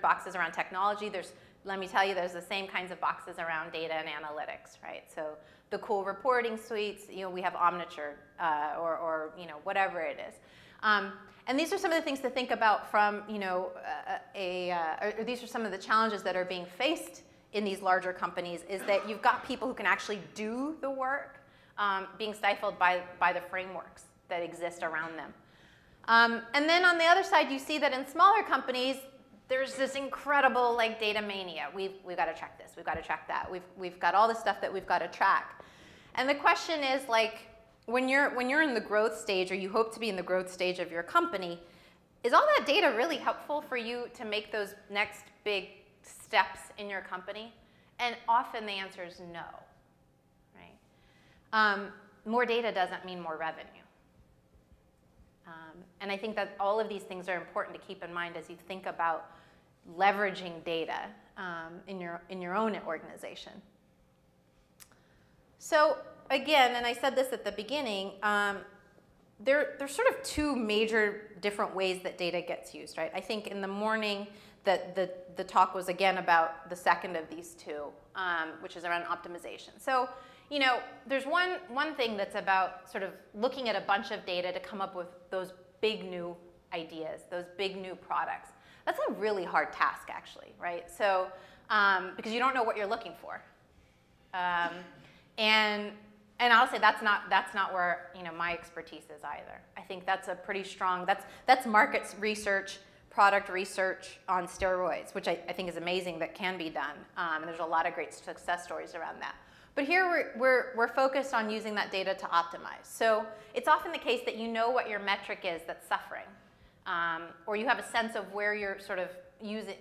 boxes around technology. Let me tell you, there's the same kinds of boxes around data and analytics, right? So the cool reporting suites, we have Omniture or whatever it is. And these are some of the things to think about from, or these are some of the challenges that are being faced in these larger companies, is that you've got people who can actually do the work being stifled by the frameworks that exist around them. And then on the other side, you see that in smaller companies, there's this incredible data mania. We've got to track this, we've got to track that. We've got all this stuff that we've got to track. And the question is, when you're in the growth stage, or you hope to be in the growth stage of your company, is all that data really helpful for you to make those next big steps in your company? And often the answer is no, right? More data doesn't mean more revenue. And I think that all of these things are important to keep in mind as you think about leveraging data in your own organization. So again, and I said this at the beginning, there's sort of two major different ways that data gets used, right? I think in the morning that the talk was again about the second of these two, which is around optimization. So there's one thing that's about sort of looking at a bunch of data to come up with those big new ideas, those big new products. That's a really hard task, actually, right? So because you don't know what you're looking for, and I'll say that's not where my expertise is either. I think that's a pretty strong, that's market research, product research on steroids, which I think is amazing that can be done. And there's a lot of great success stories around that. But here we're focused on using that data to optimize. So it's often the case that you know what your metric is that's suffering, or you have a sense of where you're sort of using,